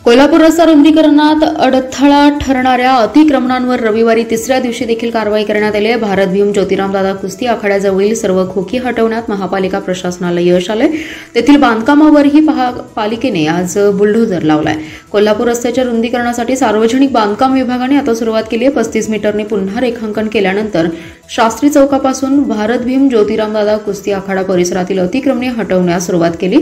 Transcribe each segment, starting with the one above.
कोल्हापूर रस्ता रुंदीकरणात अडथळा ठरणाऱ्या अतिक्रमणांवर रविवारी तिसऱ्या दिवशी देखील कारवाई करण्यात आली आहे। भारत भीम ज्योतिरामदादा कुस्ती आखाड्याजवळील सर्व खोकी हटवण्यात महापालिका प्रशासनाला यश आले। तेथील बांधकामावरही पालिकेने आज बुलडोझर लावलाय। कोल्हापूर रस्त्याच्या रुंदीकरणासाठी सार्वजनिक बांधकाम विभागाने आता सुरुवात केली आहे। 35 मीटरने पुन्हा रेखांकन केल्यानंतर शास्त्री चौकापासून भारत भीम ज्योतिरामदादा कुस्ती आखाडा परिसरातील अतिक्रमणे हटवण्यास सुरुवात केली।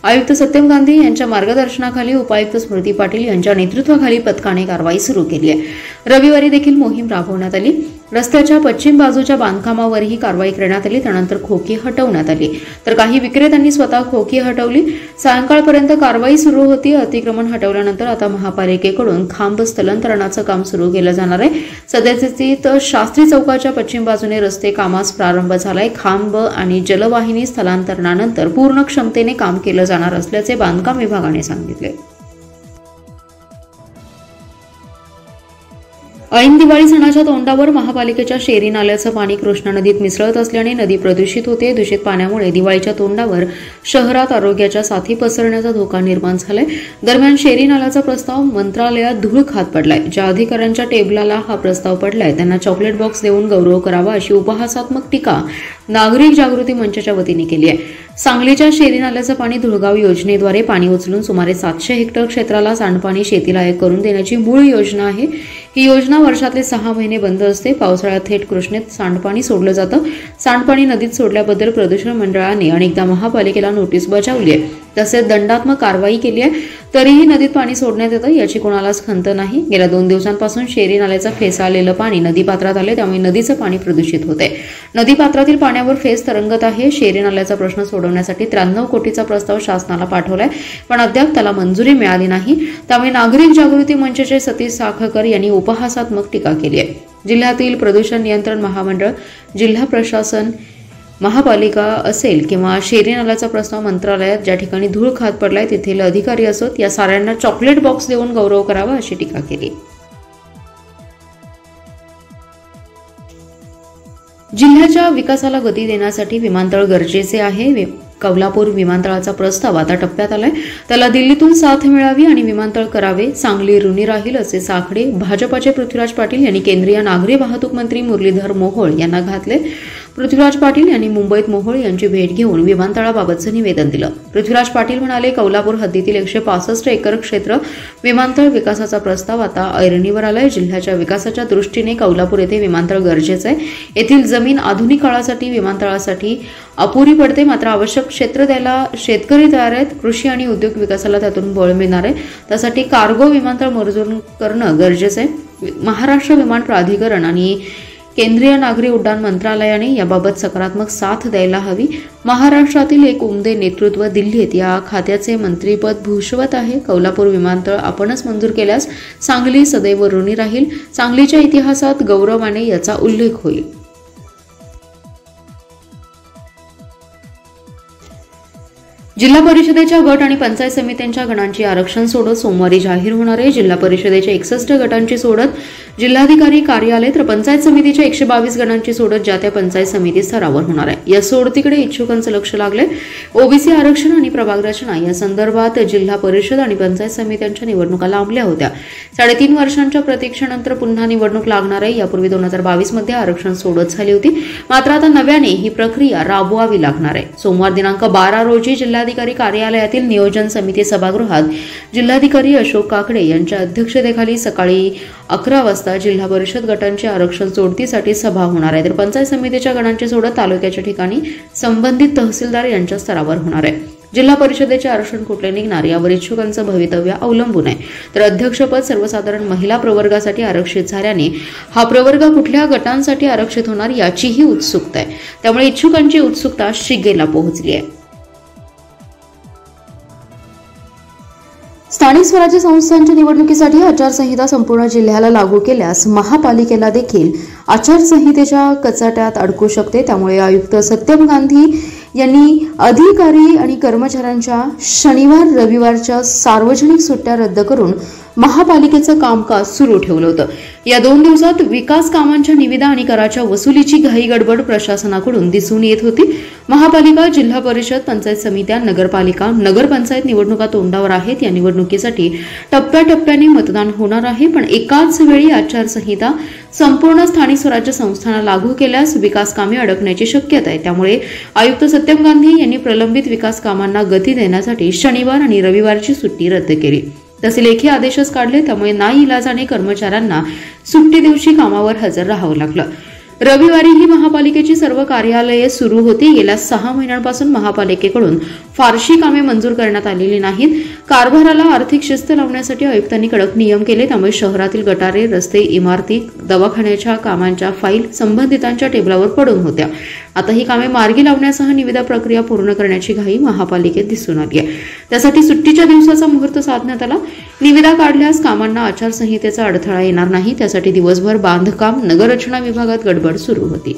आयुक्त सत्यम गांधी यांच्या मार्गदर्शनाखाली उपायुक्त स्मृती पाटील यांच्या नेतृत्वाखाली पथकाने कारवाई सुरू केली आहे। रविवारी देखील मोहीम राबवण्यात आली। रस्त्याच्या पश्चिम बाजूच्या बांधकामावरही कारवाई करण्यात आली। त्यानंतर खोकी हटवण्यात आली, तर काही विक्रेत्यांनी स्वतः खोकी हटवली। सायंकाळपर्यंत कारवाई सुरू होती। अतिक्रमण हटवल्यानंतर आता महापालिकेकडून खांब स्थलांतरणाचं काम सुरू केलं जाणार आहे। सद्यस्थितीत शास्त्री चौकाच्या पश्चिम बाजूने रस्ते कामास प्रारंभ झालाय। खांब आणि जलवाहिनी स्थलांतरणानंतर पूर्ण क्षमतेने काम केलं जाणार असल्याचे बांधकाम विभागाने सांगितले। ऐन दिवाळी सणाच्या तोंडावर महापालिकेच्या शेरी नाल्याचं पाणी कृष्णा नदीत मिसळत असल्याने नदी प्रदूषित होते। दूषित पाण्यामुळे दिवाळीच्या तोंडावर शहरात आरोग्याच्या साथी पसरण्याचा धोका निर्माण झालाय। दरम्यान शेरी नाल्याचा प्रस्ताव मंत्रालयात धूळ खात पडलाय। ज्या अधिकाऱ्यांच्या टेबलाला हा प्रस्ताव पडलाय त्यांना चॉकलेट बॉक्स देऊन गौरव करावा अशी उपहासात्मक टीका नागरिक जागृती मंचाच्या वतीने केली आहे। सांगलीच्या शेरी नाल्याचं पाणी धुळगाव योजनेद्वारे पाणी उचलून सुमारे 700 हेक्टर क्षेत्राला सांडपाणी शेतीलायक करून देण्याची मूळ योजना आहे। ही योजना वर्षातले 6 महिने बंद असते। पावसाळ्यात थेट कृष्णेत सांडपाणी सोडलं जातं। सांडपाणी नदीत सोडल्याबद्दल प्रदूषण मंडळाने अनेकदा महापालिकेला नोटीस बजावली आहे, तसेच दंडात्मक कारवाई केली आहे। तरीही नदीत पाणी सोडण्यात येतं याची कोणालाच खंत नाही। गेल्या 2 दिवसांपासून शेरी नाल्याचं फेसाळलेलं पाणी नदीपात्रात आले, त्यामुळे नदीचं पाणी प्रदूषित होते। नदीपात्रातील पाण्यावर फेस तरंगत आहे। शेरी नाल्याचा प्रश्न सोडवण्यासाठी 93 कोटीचा प्रस्ताव शासनाला पाठवलाय, पण अद्याप त्याला मंजुरी मिळाली नाही। त्यामुळे नागरिक जागृती मंचचे सतीश साखळकर यांनी उपहासात्मक टीका केली आहे। जिल्ह्यातील प्रदूषण नियंत्रण महामंडळ, जिल्हा प्रशासन, महापालिका असेल किंवा शेरी नाल्याचा प्रस्ताव मंत्रालयात ज्या ठिकाणी धूळ खात पडलाय तेथील अधिकारी असोत, या साऱ्यांना चॉकलेट बॉक्स देऊन गौरव करावा अशी टीका केली। जिल्ह्याच्या विकासाला गती देण्यासाठी विमानतळ गरजेचे आहे। कोल्हापूर विमानतळाचा प्रस्ताव आता टप्प्यात आलाय, त्याला दिल्लीतून साथ मिळावी आणि विमानतळ करावे, सांगली ऋणी राहील असे साकडे भाजपाचे पृथ्वीराज पाटील यांनी केंद्रीय नागरी वाहतूक मंत्री मुरलीधर मोहोळ यांना घातले। पृथ्वीराज पाटील यांनी मुंबईत मोहोळ यांची भेट घेऊन विमानतळाबाबतचं निवेदन दिलं। पृथ्वीराज पाटील म्हणाले, कोल्हापूर हद्दीतील 165 एकर क्षेत्र विमानतळ विकासाचा प्रस्ताव आता ऐरणीवर आलाय। जिल्ह्याच्या विकासाच्या दृष्टीने कोल्हापूर येथे विमानतळ गरजेचं आहे। येथील जमीन आधुनिक काळासाठी विमानतळासाठी अपुरी पडते, मात्र आवश्यक क्षेत्र द्यायला शेतकरी तयार आहेत। कृषी आणि उद्योग विकासाला त्यातून बळ मिळणार आहे। त्यासाठी कार्गो विमानतळ मंजूर करणं गरजेचं आहे। महाराष्ट्र विमान प्राधिकरण आणि केंद्रीय नागरी उड्डाण मंत्रालयाने याबाबत सकारात्मक साथ द्यायला हवी। महाराष्ट्रातील एक उमदे नेतृत्व दिल्लीत या खात्याचे मंत्रीपद भूषवत आहे। कोल्हापूर विमानतळ आपणच मंजूर केल्यास सांगली सदैव ऋणी राहील। सांगलीच्या इतिहासात गौरवाने याचा उल्लेख होईल। जिल्हा परिषदेच्या गट आणि पंचायत समित्यांच्या गणांची आरक्षण सोडत सोमवारी जाहीर होणार आहे। जिल्हा परिषदेच्या 61 गटांची सोडत जिल्हाधिकारी कार्यालय, तर पंचायत समितीच्या 122 गणांची सोडत ज्या त्या पंचायत समिती स्तरावर होणार आहे। या सोडतीकडे इच्छुकांचं लक्ष लागलंय। ओबीसी आरक्षण आणि प्रभाग रचना या संदर्भात जिल्हा परिषद आणि पंचायत समित्यांच्या निवडणुका लांबल्या होत्या। 3.5 वर्षांच्या प्रतीक्षेनंतर पुन्हा निवडणूक लागणार आहे। यापूर्वी 2022 मध्ये आरक्षण सोडत झाली होती, मात्र आता नव्याने ही प्रक्रिया राबवावी लागणार आहे। सोमवार दिनांक 12 रोजी जिल्हाधिकारी कार्यालयातील नियोजन समिती सभागृहात जिल्हाधिकारी अशोक काकडे यांच्या अध्यक्षतेखाली सकाळी 11 वाजता जिल्हा परिषद गटांची आरक्षण सोडतीसाठी सभा होणार आहे, तर पंचायत समितीच्या गणांची सोडत तालुक्याच्या ठिकाणी संबंधित तहसीलदार यांच्या स्तरावर होणार आहे। जिल्हा परिषदेचे आरक्षण कुठले निघणार यावर इच्छुकांचं भवितव्य अवलंबून आहे, तर अध्यक्षपद सर्वसाधारण महिला प्रवर्गासाठी आरक्षित झाल्याने हा प्रवर्ग कुठल्या गटांसाठी आरक्षित होणार याचीही उत्सुकता आहे। त्यामुळे इच्छुकांची उत्सुकता शिगेला पोहोचली आहे। स्थानिक स्वराज्य संस्थांच्या निवडणुकीसाठी आचारसंहिता संपूर्ण जिल्ह्याला लागू केल्यास महापालिकेला देखील आचारसंहितेच्या कचाट्यात अडकू शकते। त्यामुळे आयुक्त सत्यम गांधी यांनी अधिकारी आणि कर्मचाऱ्यांच्या शनिवार रविवारच्या सार्वजनिक सुट्ट्या रद्द करून महापालिकेचं कामकाज सुरू ठेवलं होतं। या 2 दिवसात विकास कामांच्या निविदा आणि कराच्या वसुलीची घाई गडबड प्रशासनाकडून दिसून येत होती। महापालिका, जिल्हा परिषद, पंचायत समित्या, नगरपालिका, नगरपंचायत निवडणुका तोंडावर आहेत। या निवडणुकीसाठी टप्प्याटप्प्याने मतदान होणार आहे, पण एकाच वेळी आचारसंहिता संपूर्ण स्थानिक स्वराज्य संस्थांना लागू केल्यास विकास कामे अडकण्याची शक्यता आहे। त्यामुळे आयुक्त सत्यम गांधी यांनी प्रलंबित विकास कामांना गती देण्यासाठी शनिवार आणि रविवारची सुट्टी रद्द केली। तसे लेखी आदेशच काढले, त्यामुळे नाईलाजाने कर्मचाऱ्यांना सुट्टी दिवशी कामावर हजर राहावं लागलं। रविवारी ही महापालिकेची सर्व कार्यालये सुरू होती। गेल्या 6 महिन्यांपासून महापालिकेकडून फारशी कामे मंजूर करण्यात आलेली नाहीत। कारभाराला आर्थिक शिस्त लावण्यासाठी आयुक्तांनी कडक नियम केले, त्यामुळे शहरातील गटारे, रस्ते, इमारती, दवाखान्याच्या कामांच्या फाईल संबंधितांच्या टेबलावर पडून होत्या। आता ही कामे मार्गी लावण्यासह निविदा प्रक्रिया पूर्ण करण्याची घाई महापालिकेत दिसून आली आहे। त्यासाठी सुट्टीच्या दिवसाचा मुहूर्त साधण्यात आला। निविदा काढल्यास कामांना आचारसंहितेचा अडथळा येणार नाही, त्यासाठी दिवसभर बांधकाम, नगररचना विभागात गडबड सुरू होती।